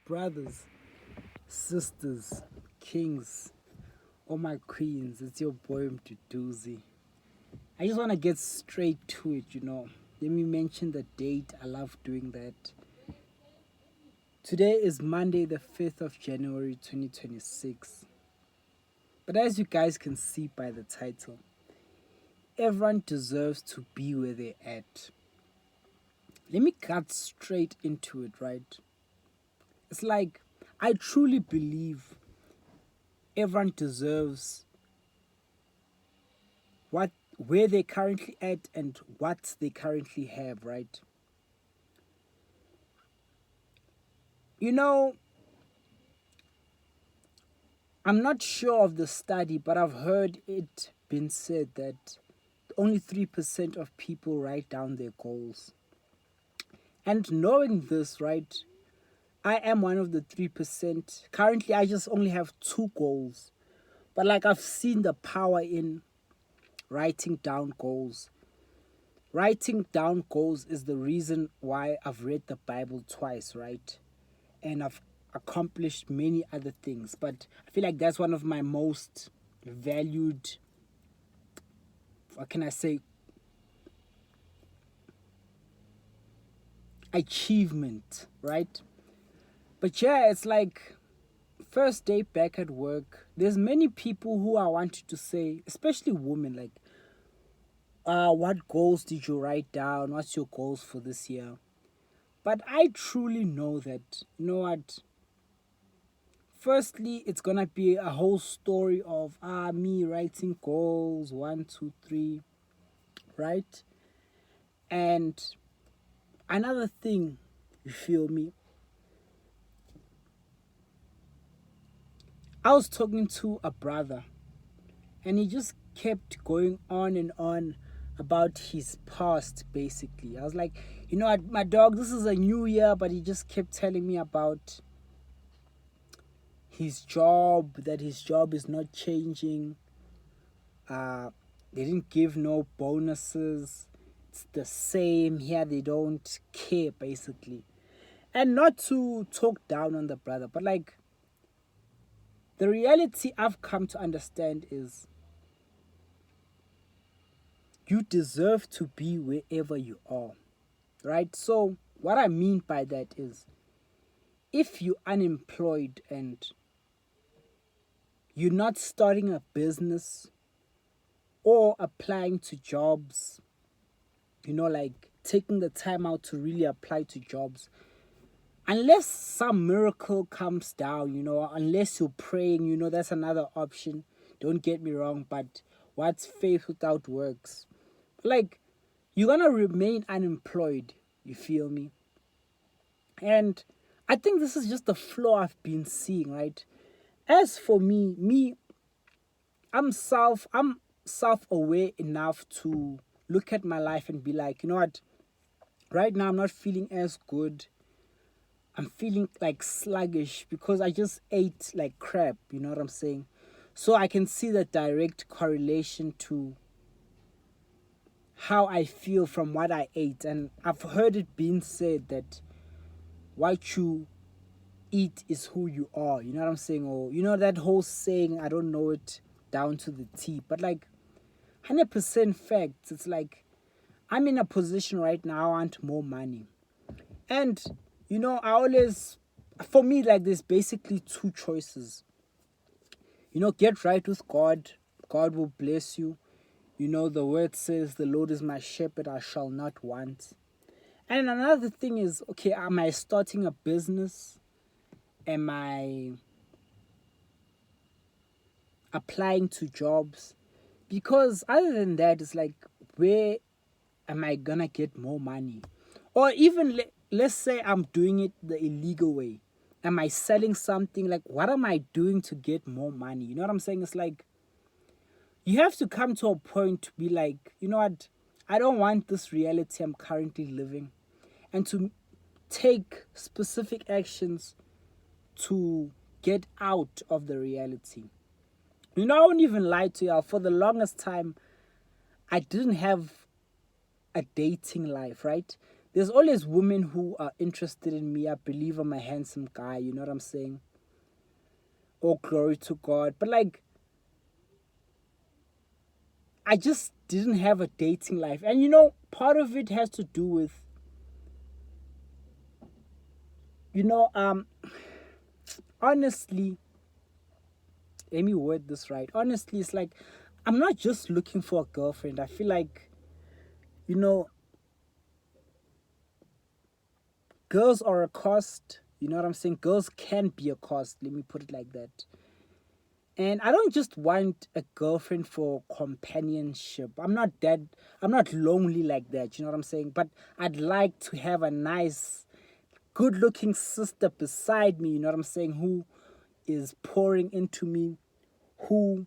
brothers, sisters, kings, all my queens. It's your boy Mduduzi. I just want to get straight to it. Let me mention the date. I love doing that. Today is Monday, the 5th of January 2026. But as you guys can see by the title, everyone deserves to be where they're at. Let me cut straight into it, right? It's like I truly believe everyone deserves where they currently at and what they currently have, right? You know, I'm not sure of the study, but I've heard it been said that only 3% of people write down their goals. And knowing this, right, I am one of the 3%. Currently, I just only have 2 goals. But like I've seen the power in writing down goals. Writing down goals is the reason why I've read the Bible twice, right? And I've accomplished many other things. But I feel like that's one of my most valued, what can I say, achievement, right? But yeah, it's like first day back at work. There's many people who I wanted to say, especially women, like, what goals did you write down? What's your goals for this year? But I truly know that, you know what? Firstly, it's gonna be a whole story of me writing goals, one, two, three, right? And another thing, you feel me? I was talking to a brother, and he just kept going on and on about his past. Basically, I was like, you know what, my dog, this is a new year, but he just kept telling me about his job, that his job is not changing. They didn't give no bonuses. It's the same here. They don't care, basically. And not to talk down on the brother, but like, the reality I've come to understand is you deserve to be wherever you are, right? So what I mean by that is, if you're unemployed and you're not starting a business or applying to jobs, like taking the time out to really apply to jobs, unless some miracle comes down, unless you're praying, that's another option. Don't get me wrong, but what's faith without works? Like, you're gonna remain unemployed, you feel me? And I think this is just the flaw I've been seeing, right? As for me, I'm self-aware enough to look at my life and be like, you know what? Right now I'm not feeling as good. I'm feeling like sluggish because I just ate like crap, you know what I'm saying? So I can see the direct correlation to how I feel from what I ate. And I've heard it being said that what you eat is who you are, you know what I'm saying? Or, that whole saying, I don't know it down to the T, but like 100% facts. It's like, I'm in a position right now, I want more money. And, I always, for me, like, there's basically 2 choices. Get right with God. God will bless you. The word says, the Lord is my shepherd, I shall not want. And another thing is, okay, am I starting a business? Am I applying to jobs? Because other than that, it's like, where am I gonna get more money? Or even, let's say I'm doing it the illegal way. Am I selling something? Like, what am I doing to get more money? You know what I'm saying? It's like, you have to come to a point to be like, you know what? I don't want this reality I'm currently living. And to take specific actions to get out of the reality. I won't even lie to y'all. For the longest time, I didn't have a dating life, right? there's always women who are interested in me. I believe I'm a handsome guy, you know what I'm saying? Oh, glory to God. But like, I just didn't have a dating life. And you know, part of it has to do with, you know, honestly, let me word this right. Honestly, it's like I'm not just looking for a girlfriend. I feel like, you know, girls are a cost. You know what I'm saying? Girls can be a cost. Let me put it like that. And I don't just want a girlfriend for companionship. I'm not lonely like that. You know what I'm saying? But I'd like to have a nice, good looking sister beside me. You know what I'm saying? Who is pouring into me, who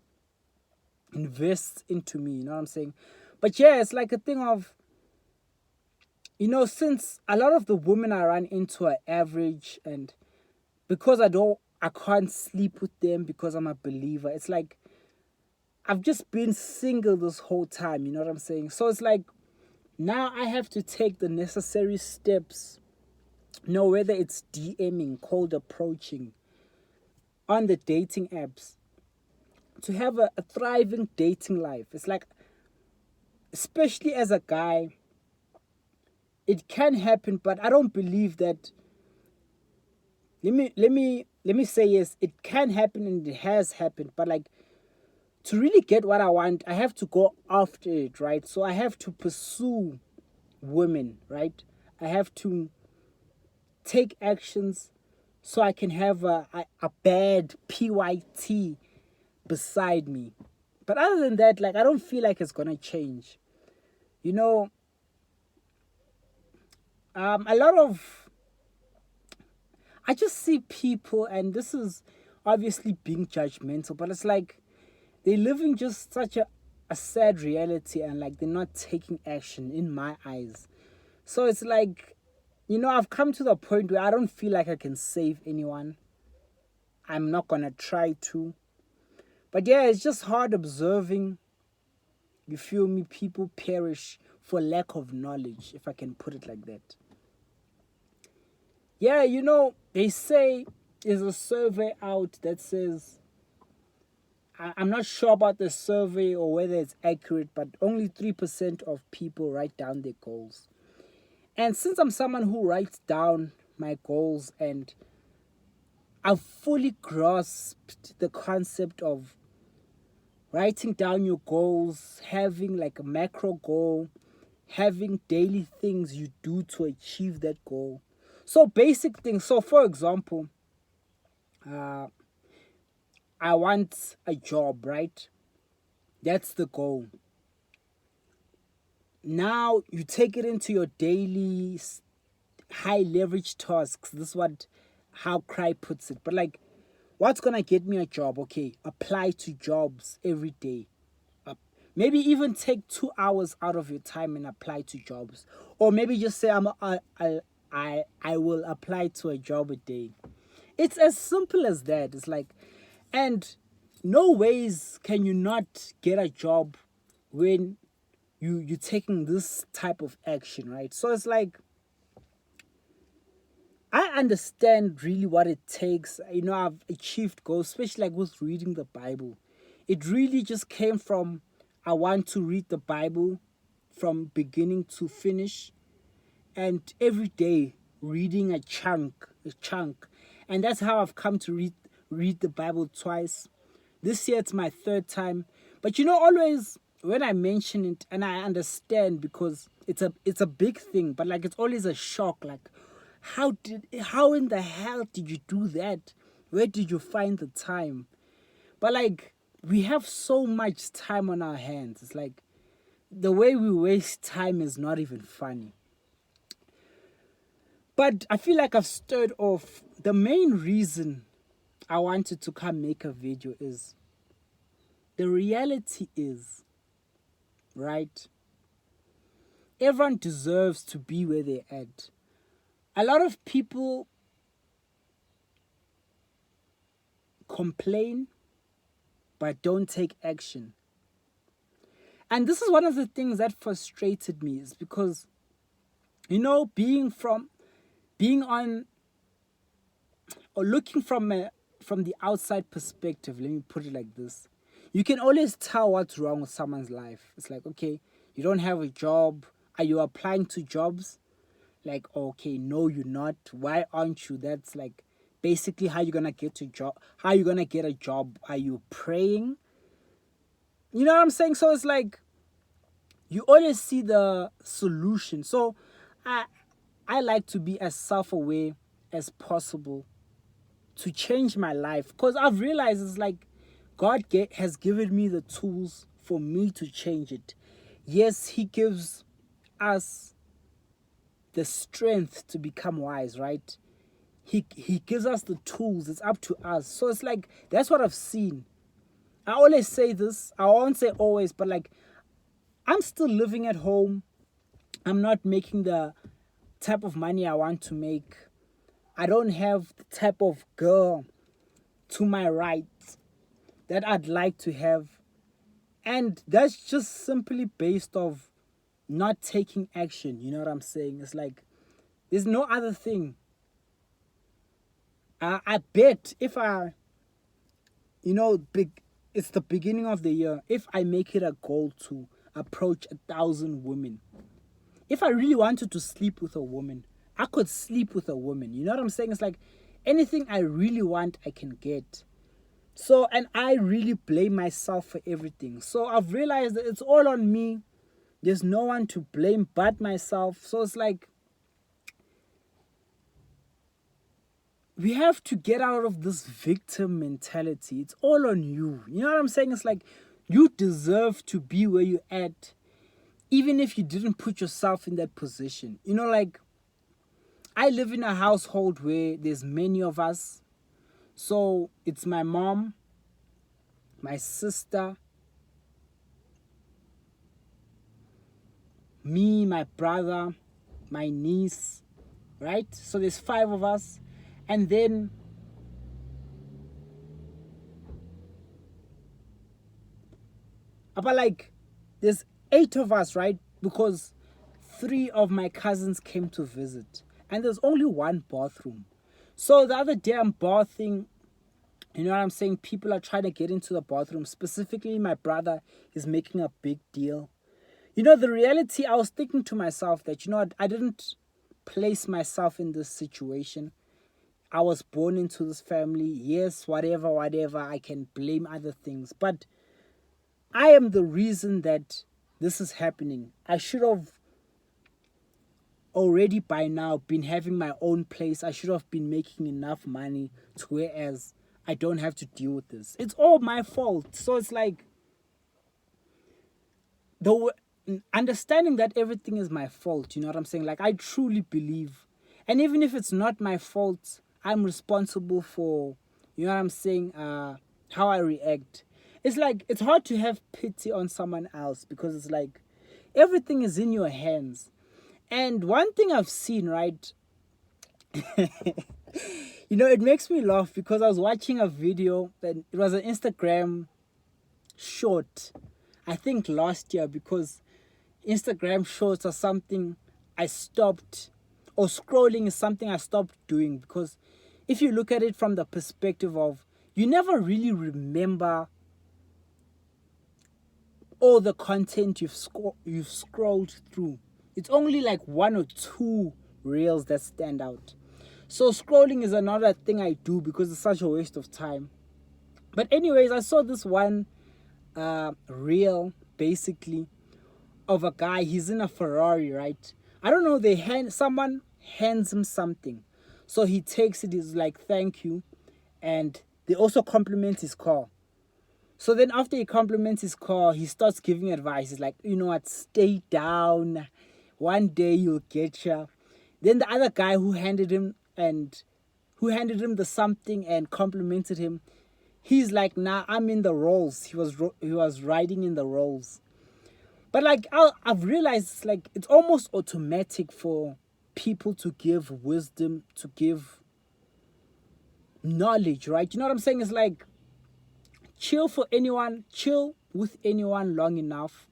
invests into me. You know what I'm saying? But yeah, it's like a thing of, you know, since a lot of the women I run into are average, and because I can't sleep with them because I'm a believer, it's like I've just been single this whole time, you know what I'm saying? So it's like now I have to take the necessary steps, you know, whether it's DMing, cold approaching, on the dating apps, to have a thriving dating life. It's like, especially as a guy, it can happen, but I don't believe that. Let me say yes, it can happen and it has happened, but like, to really get what I want, I have to go after it, right? So I have to pursue women, right? I have to take actions so I can have a bad PYT beside me. But other than that, like, I don't feel like it's gonna change. You know, a lot of I just see people, and this is obviously being judgmental, but it's like they're living just such a sad reality, and like they're not taking action in my eyes. So it's like, you know, I've come to the point where I don't feel like I can save anyone. I'm not gonna try to. But yeah, it's just hard observing, you feel me, people perish for lack of knowledge, if I can put it like that. Yeah, you know, they say there's a survey out that says, I'm not sure about the survey or whether it's accurate, but only 3% of people write down their goals. And since I'm someone who writes down my goals, and I've fully grasped the concept of writing down your goals, having like a macro goal, having daily things you do to achieve that goal. So basic things. So for example, uh, I want a job, right? That's the goal. Now you take it into your daily high leverage tasks. This is what how Cry puts it. But like, what's gonna get me a job? Okay, apply to jobs every day. Maybe even take 2 hours out of your time and apply to jobs, or maybe just say I will apply to a job a day. It's as simple as that. It's like, and no ways can you not get a job when you're taking this type of action, right? So it's like, I understand really what it takes. You know, I've achieved goals, especially like with reading the Bible. It really just came from, I want to read the Bible from beginning to finish, and every day reading a chunk. And that's how I've come to read the Bible twice. This year it's my third time. But you know, always when I mention it, and I understand because it's a big thing, but like it's always a shock. Like, how in the hell did you do that? Where did you find the time? But like, we have so much time on our hands. It's like the way we waste time is not even funny. But I feel like I've stirred off. The main reason I wanted to come make a video is, the reality is, right? Everyone deserves to be where they're at. A lot of people complain but don't take action. And this is one of the things that frustrated me, is because being on or looking from the outside perspective, let me put it like this. You can always tell what's wrong with someone's life. It's like, okay, you don't have a job. Are you applying to jobs? Like, okay, no, you're not. Why aren't you? That's like basically how you're gonna get to job. How you gonna get a job? Are you praying? You know what I'm saying? So it's like you always see the solution. So I like to be as self-aware as possible to change my life, because I've realized it's like has given me the tools for me to change it. Yes, he gives us the strength to become wise, right? He gives us the tools. It's up to us. So it's like that's what I've seen. I always say this. I won't say always, but like I'm still living at home. I'm not making the type of money I want to make. I don't have the type of girl to my right that I'd like to have. And that's just simply based off not taking action. You know what I'm saying? It's like there's no other thing. I bet if it's the beginning of the year. If I make it a goal to approach 1,000 women, if I really wanted to sleep with a woman, I could sleep with a woman. You know what I'm saying? It's like anything I really want, I can get. So, and I really blame myself for everything. So I've realized that it's all on me. There's no one to blame but myself. So it's like we have to get out of this victim mentality. It's all on you. You know what I'm saying? It's like you deserve to be where you're at, even if you didn't put yourself in that position. You know, like I live in a household where there's many of us. So it's my mom, my sister, me, my brother, my niece, right? So there's 5 of us. And then but like there's 8 of us, right? Because 3 of my cousins came to visit. And there's only 1 bathroom. So the other day I'm bathing. You know what I'm saying? People are trying to get into the bathroom. Specifically, my brother is making a big deal. You know, the reality, I was thinking to myself that, you know what, I didn't place myself in this situation. I was born into this family. Yes, whatever, I can blame other things. But I am the reason that this is happening. I should have already by now been having my own place. I should have been making enough money to whereas I don't have to deal with this. It's all my fault. So it's like understanding that everything is my fault. You know what I'm saying? Like I truly believe, and even if it's not my fault, I'm responsible for, you know what I'm saying, how I react. It's like it's hard to have pity on someone else because it's like everything is in your hands. And one thing I've seen, right? You know, it makes me laugh because I was watching a video and it was an Instagram short, I think last year, because Instagram shorts are something I stopped, or scrolling is something I stopped doing, because if you look at it from the perspective of you never really remember all the content you've scrolled through. It's only like 1 or 2 reels that stand out. So scrolling is another thing I do because it's such a waste of time. But anyways, I saw this one reel basically of a guy. He's in a Ferrari, right? I don't know, someone hands him something. So he takes it, he's like, thank you. And they also compliment his car. So then after he compliments his car, he starts giving advice. He's like, you know what, stay down. One day you'll get ya. Then the other guy who handed him the something and complimented him, he's like, nah, I'm in the Rolls. He was riding in the Rolls. But like I've realized it's almost automatic for people to give wisdom, to give knowledge, right? You know what I'm saying? It's like chill with anyone long enough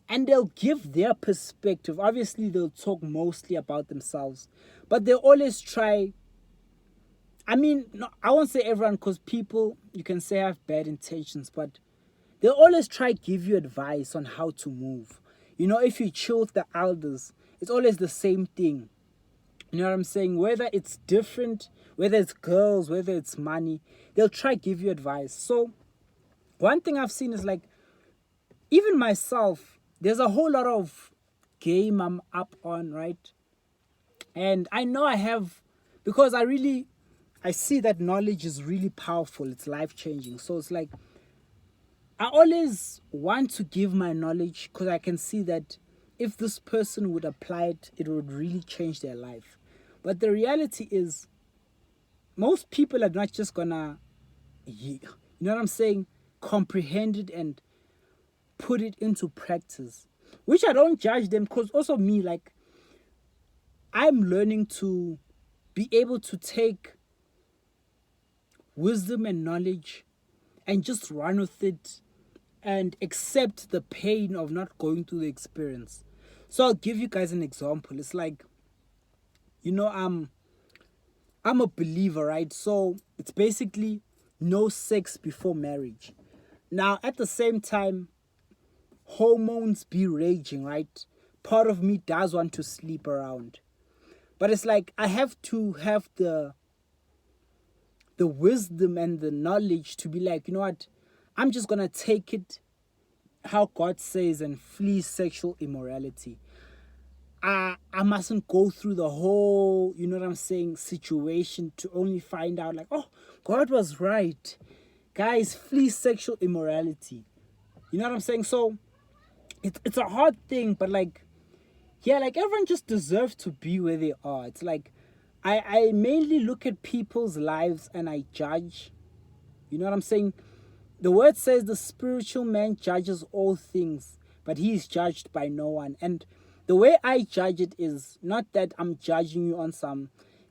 and they'll give their perspective. Obviously, they'll talk mostly about themselves, but they always try. I mean, no, I won't say everyone, because people, you can say, have bad intentions, but they always try give you advice on how to move. You know, if you chill with the elders, it's always the same thing. You know what I'm saying? Whether it's different, whether it's girls, whether it's money, they'll try give you advice. So one thing I've seen is like, even myself, there's a whole lot of game I'm up on, right? And I know I have, because I see that knowledge is really powerful. It's life changing. So it's like, I always want to give my knowledge, because I can see that if this person would apply it, it would really change their life. But the reality is, most people are not just gonna, you know what I'm saying, comprehend it and put it into practice. Which I don't judge them, because also me, like, I'm learning to be able to take wisdom and knowledge and just run with it and accept the pain of not going through the experience. So I'll give you guys an example. It's like, you know, I'm a believer, right? So it's basically no sex before marriage. Now, at the same time, hormones be raging, right? Part of me does want to sleep around. But it's like, I have to have the wisdom and the knowledge to be like, you know what? I'm just going to take it how God says and flee sexual immorality. I mustn't go through the whole, you know what I'm saying, situation to only find out like, oh, God was right. Guys, flee sexual immorality. You know what I'm saying? So it's a hard thing, but like, yeah, like everyone just deserves to be where they are. It's like, I mainly look at people's lives and I judge. You know what I'm saying? The word says the spiritual man judges all things, but he is judged by no one. And the way I judge it is not that I'm judging you on some,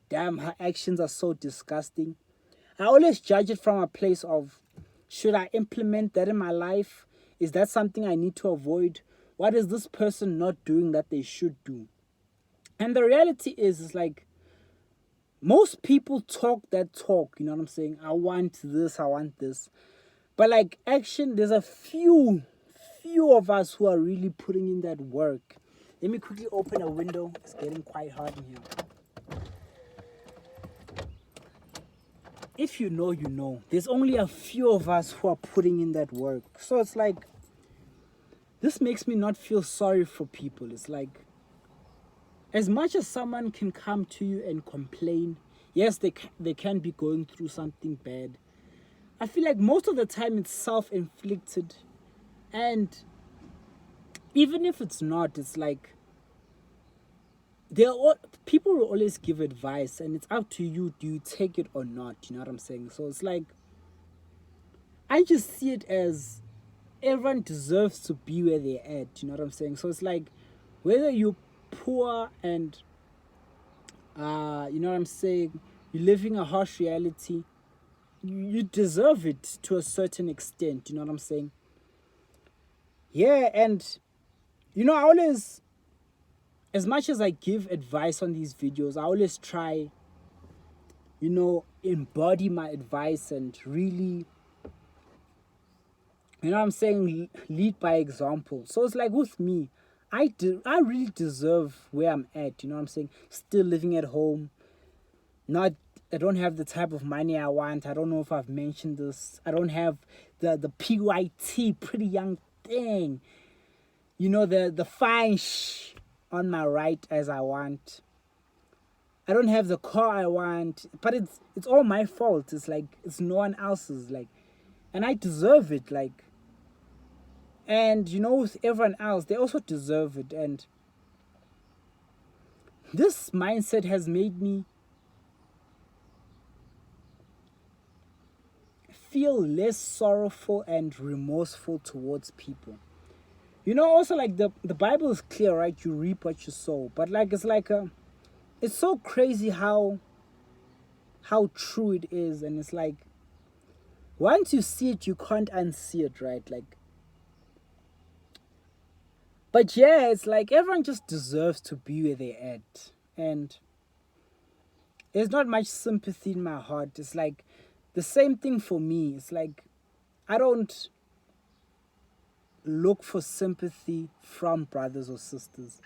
damn, her actions are so disgusting. I always judge it from a place of, should I implement that in my life? Is that something I need to avoid? What is this person not doing that they should do? And the reality is like, most people talk that talk, you know what I'm saying? I want this, I want this. But like action, there's a few of us who are really putting in that work. Let me quickly open a window. It's getting quite hot in here. If you know, you know. There's only a few of us who are putting in that work. So it's like, this makes me not feel sorry for people. It's like, as much as someone can come to you and complain, yes, they can be going through something bad. I feel like most of the time it's self-inflicted. And even if it's not, it's like, people will always give advice, and it's up to you, do you take it or not? You know what I'm saying? So it's like, I just see it as everyone deserves to be where they're at. You know what I'm saying? So it's like, whether you're poor and you know what I'm saying, you're living a harsh reality, you deserve it to a certain extent. You know what I'm saying? Yeah. And you know, I always, as much as I give advice on these videos, I always try, you know, embody my advice and really, you know what I'm saying, lead by example. So it's like, with me, I really deserve where I'm at. You know what I'm saying? Still living at home. I don't have the type of money I want. I don't know if I've mentioned this. I don't have the PYT, pretty young thing. You know, the fine on my right as I want. I don't have the car I want, but it's all my fault. It's like, it's no one else's, like, and I deserve it, like. And you know, with everyone else, they also deserve it. And this mindset has made me feel less sorrowful and remorseful towards people. You know, also like the Bible is clear, right? You reap what you sow. But like, it's so crazy how true it is. And it's like, once you see it, you can't unsee it, right? Like, But yeah, it's like everyone just deserves to be where they're at. And there's not much sympathy in my heart. It's like the same thing for me. It's like I don't look for sympathy from brothers or sisters.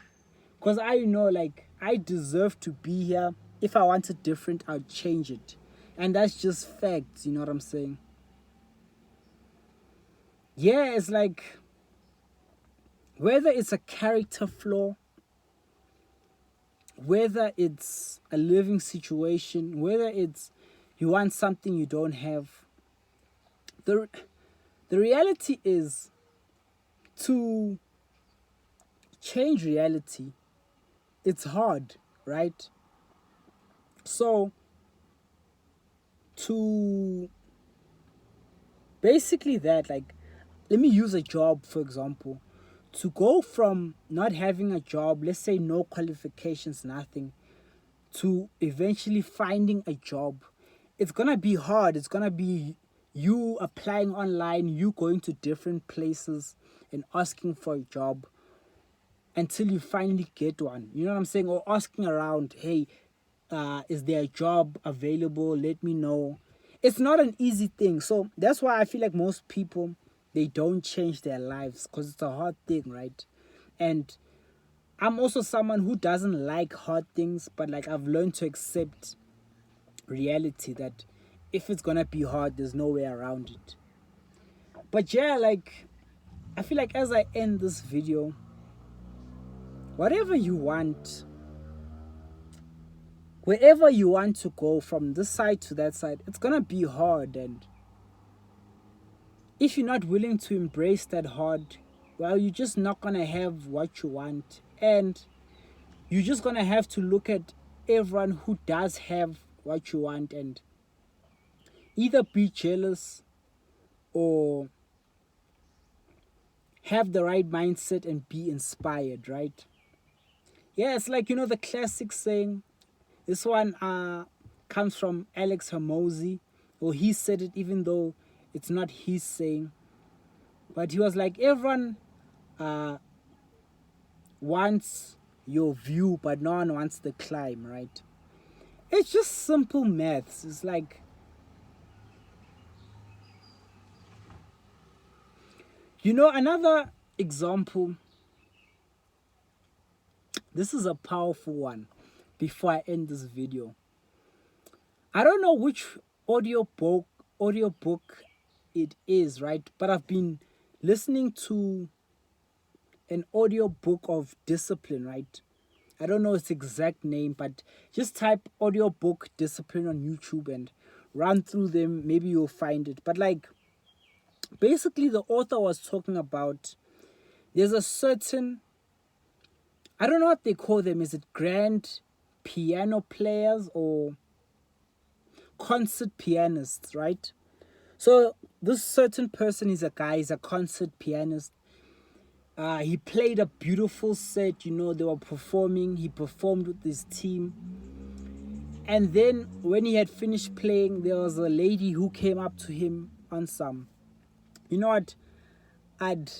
Because I know, like, I deserve to be here. If I want it different, I'll change it. And that's just facts, you know what I'm saying? Yeah, it's like whether it's a character flaw, whether it's a living situation, whether it's you want something you don't have, the reality is to change reality, it's hard, right? So to basically that, like, let me use a job for example. To go from not having a job, let's say no qualifications, nothing, to eventually finding a job, it's gonna be hard. It's gonna be you applying online, you going to different places and asking for a job until you finally get one. You know what I'm saying? Or asking around, hey, is there a job available? Let me know. It's not an easy thing. So that's why I feel like most people, they don't change their lives because it's a hard thing, right? And I'm also someone who doesn't like hard things, but like I've learned to accept reality that if it's gonna be hard, there's no way around it. But yeah, like I feel like as I end this video, whatever you want, wherever you want to go from this side to that side, it's gonna be hard. And if you're not willing to embrace that hard, well, you're just not gonna have what you want. And you're just gonna have to look at everyone who does have what you want and either be jealous or have the right mindset and be inspired, right? Yeah, it's like, you know, the classic saying. This one comes from Alex Hormozy, or he said it even though it's not his saying. But he was like, everyone wants your view, but no one wants the climb, right? It's just simple maths. It's like, you know, another example. This is a powerful one before I end this video. I don't know which audiobook it is, right? But I've been listening to an audiobook of discipline, right? I don't know its exact name, but just type audiobook discipline on YouTube and run through them. Maybe you'll find it. But like basically the author was talking about there's a certain, I don't know what they call them. Is it grand piano players or concert pianists, right? So this certain person is a guy, he's a concert pianist. He played a beautiful set, you know, they were performing, he performed with his team. And then when he had finished playing, there was a lady who came up to him on some, you know what, I'd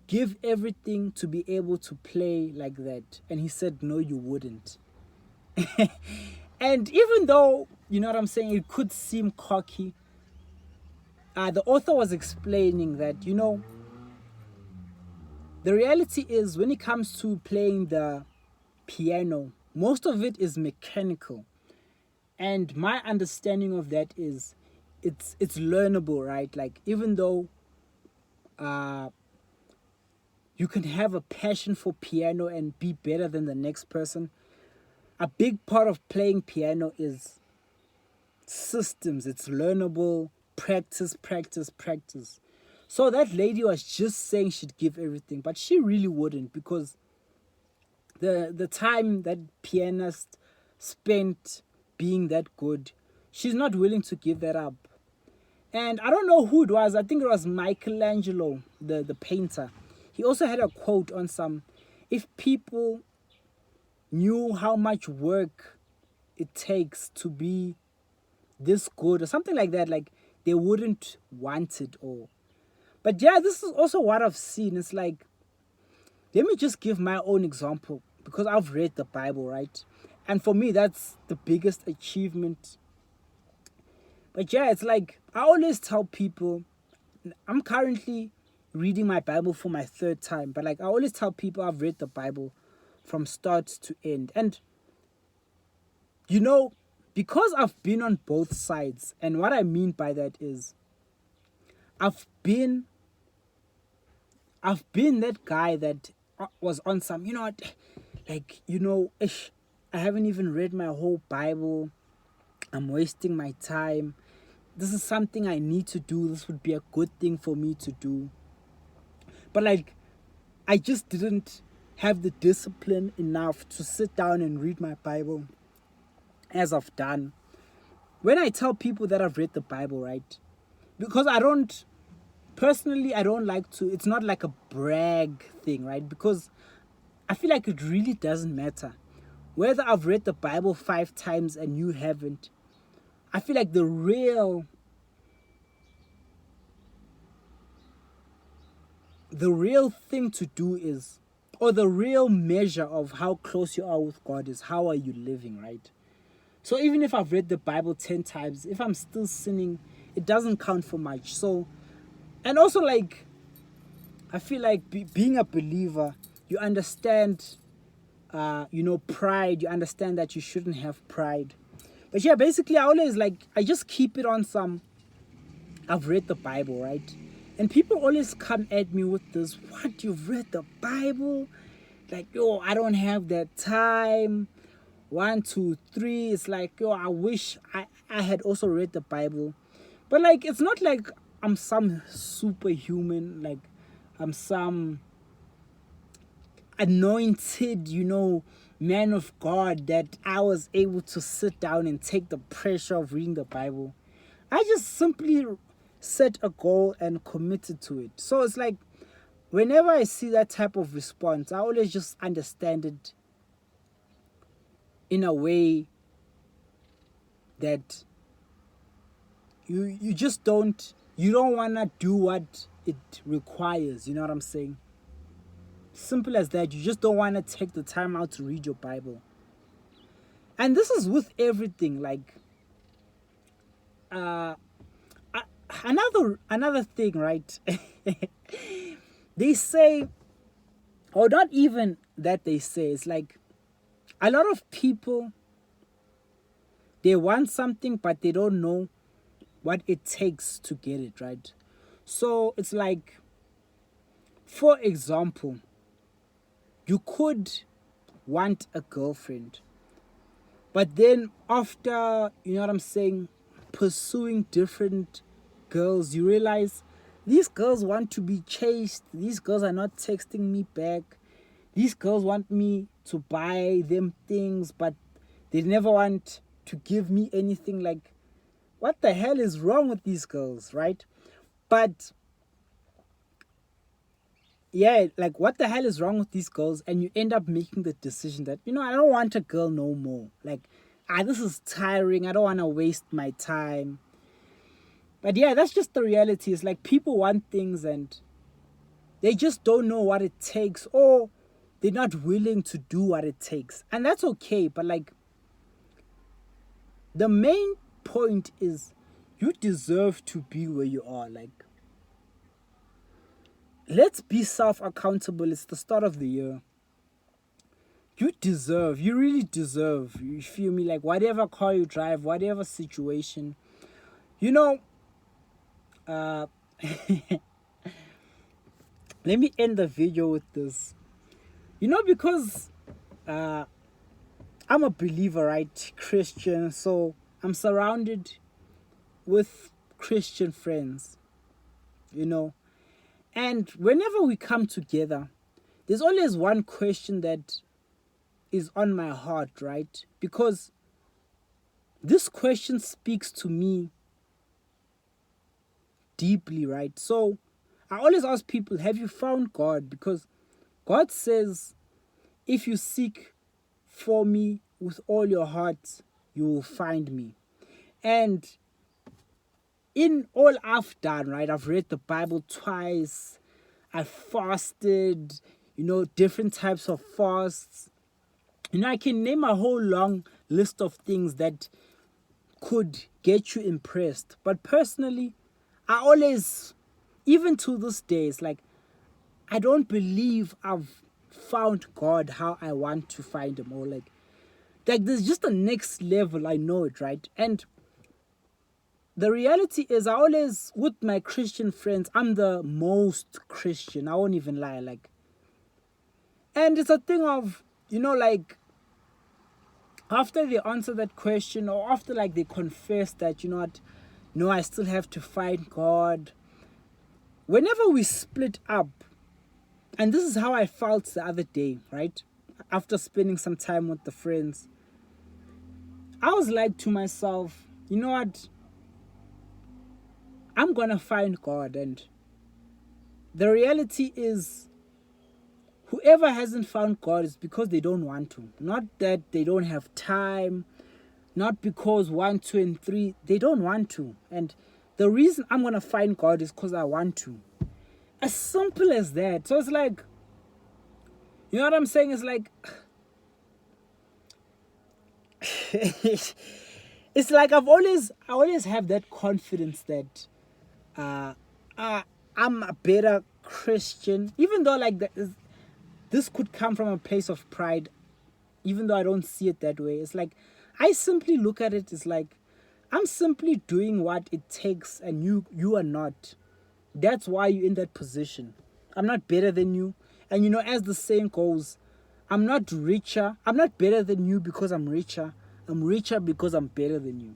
give everything to be able to play like that. And he said, no, you wouldn't. And even though, you know what I'm saying, it could seem cocky, the author was explaining that, you know, the reality is when it comes to playing the piano, most of it is mechanical. And my understanding of that is it's learnable, right? Like even though you can have a passion for piano and be better than the next person, a big part of playing piano is systems. It's learnable, practice, practice, practice. So that lady was just saying she'd give everything, but she really wouldn't, because the time that pianist spent being that good, she's not willing to give that up. And I don't know who it was. I think it was Michelangelo, the painter. He also had a quote on some, if people knew how much work it takes to be this good or something like that, like they wouldn't want it. Or but yeah, this is also what I've seen. It's like let me just give my own example, because I've read the Bible, right? And for me, that's the biggest achievement. But yeah, it's like I always tell people, I'm currently reading my Bible for my third time, but like I always tell people I've read the Bible from start to end. And you know, because I've been on both sides, and what I mean by that is I've been that guy that was on some, you know what, like, you know, I haven't even read my whole Bible. I'm wasting my time. This is something I need to do. This would be a good thing for me to do. But like, I just didn't have the discipline enough to sit down and read my Bible as I've done. When I tell people that I've read the Bible, right? Because I don't like to, it's not like a brag thing, right? Because I feel like it really doesn't matter. Whether I've read the Bible 5 times and you haven't, I feel like the real thing to do is, or the real measure of how close you are with God is, how are you living, right? So even if I've read the Bible 10 times, if I'm still sinning, it doesn't count for much. So, and also like, I feel like being a believer, you understand, pride. You understand that you shouldn't have pride. But yeah, basically, I just keep it on some, I've read the Bible, right? And people always come at me with this, what, you've read the Bible? Like, yo, I don't have that time. 1, 2, 3. It's like, yo, I wish I had also read the Bible. But like, it's not like I'm some superhuman, like I'm some anointed, man of God, that I was able to sit down and take the pressure of reading the Bible. I just simply set a goal and committed to it. So it's like, whenever I see that type of response, I always just understand it in a way that you just don't want to do what it requires. You know what I'm saying? Simple as that. You just don't want to take the time out to read your Bible. And this is with everything. Like, another thing, right? They say, or not even that they say, it's like a lot of people, they want something but they don't know what it takes to get it, right? So it's like, for example, you could want a girlfriend, but then after, you know what I'm saying, pursuing different girls, you realize these girls want to be chased. These girls are not texting me back. These girls want me to buy them things, but they never want to give me anything. Like, what the hell is wrong with these girls, right? But yeah, like, what the hell is wrong with these girls? And you end up making the decision that, I don't want a girl no more. Like, this is tiring. I don't want to waste my time. But yeah, that's just the reality. It's like, people want things and they just don't know what it takes, or they're not willing to do what it takes. And that's okay. But like, the main point is, you deserve to be where you are. Like, let's be self-accountable. It's the start of the year. You really deserve, you feel me? Like, whatever car you drive, whatever situation, let me end the video with this. Because I'm a believer, right? Christian. So I'm surrounded with Christian friends, And whenever we come together, there's always one question that is on my heart, right? Because this question speaks to me deeply, right? So I always ask people, have you found God? Because God says, if you seek for me with all your heart, you will find me. And in all I've done, right, I've read the Bible twice, I fasted, different types of fasts. I can name a whole long list of things that could get you impressed. But personally, I always, even to this day, it's like I don't believe I've found God how I want to find him, or like there's just a next level. I know it, right? And the reality is, I always, with my Christian friends, I'm the most Christian. I won't even lie. Like, and it's a thing of, like, after they answer that question, or after like they confess that, what, no, I still have to find God. Whenever we split up, and this is how I felt the other day, right? After spending some time with the friends, I was like to myself, you know what? I'm gonna find God. And the reality is, whoever hasn't found God is because they don't want to. Not that they don't have time, not because 1, 2, and 3, they don't want to. And the reason I'm gonna find God is because I want to. As simple as that. So it's like, you know what I'm saying? It's like, it's like I always have that confidence that I'm a better Christian, even though like this could come from a place of pride, even though I don't see it that way. It's like I simply look at it as like I'm simply doing what it takes, and you are not. That's why you're in that position. I'm not better than you. And as the saying goes, I'm not richer. I'm not better than you because I'm richer. I'm richer because I'm better than you.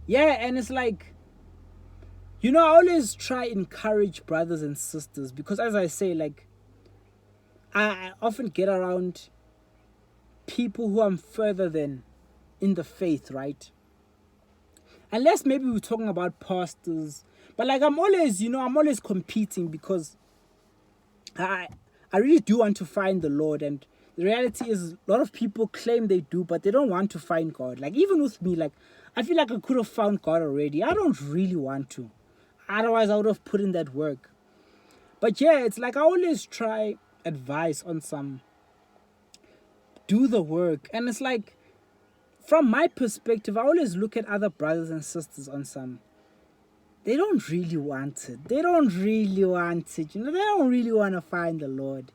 Yeah, and it's like, I always try encourage brothers and sisters, because as I say, like, I often get around people who I'm further than in the faith, right? Unless maybe we're talking about pastors. But like I'm always competing, because I really do want to find the Lord. And the reality is, a lot of people claim they do, but they don't want to find God. Like, even with me, like, I feel like I could have found God already. I don't really want to. Otherwise, I would have put in that work. But yeah, it's like I always try advice on some, do the work. And it's like, from my perspective, I always look at other brothers and sisters on some, they don't really want it. They don't really want it. They don't really want to find the Lord.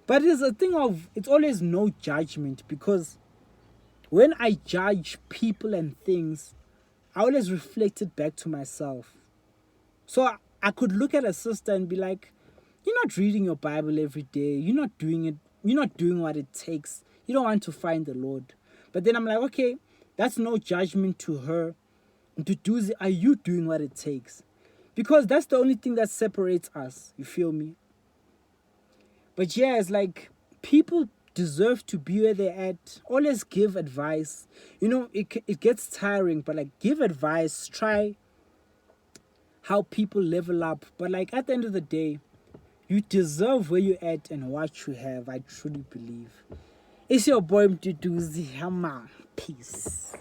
But it's a thing of, it's always no judgment, because when I judge people and things, I always reflect it back to myself. So I could look at a sister and be like, you're not reading your Bible every day. You're not doing it. You're not doing what it takes. You don't want to find the Lord. But then I'm like, okay, that's no judgment to her. Are you doing what it takes? Because that's the only thing that separates us. You feel me? But yeah, it's like people deserve to be where they're at. Always give advice. It gets tiring, but like, give advice. Try how people level up. But like, at the end of the day, you deserve where you're at and what you have. I truly believe. It's your boy Mduduzi Hammer. Peace.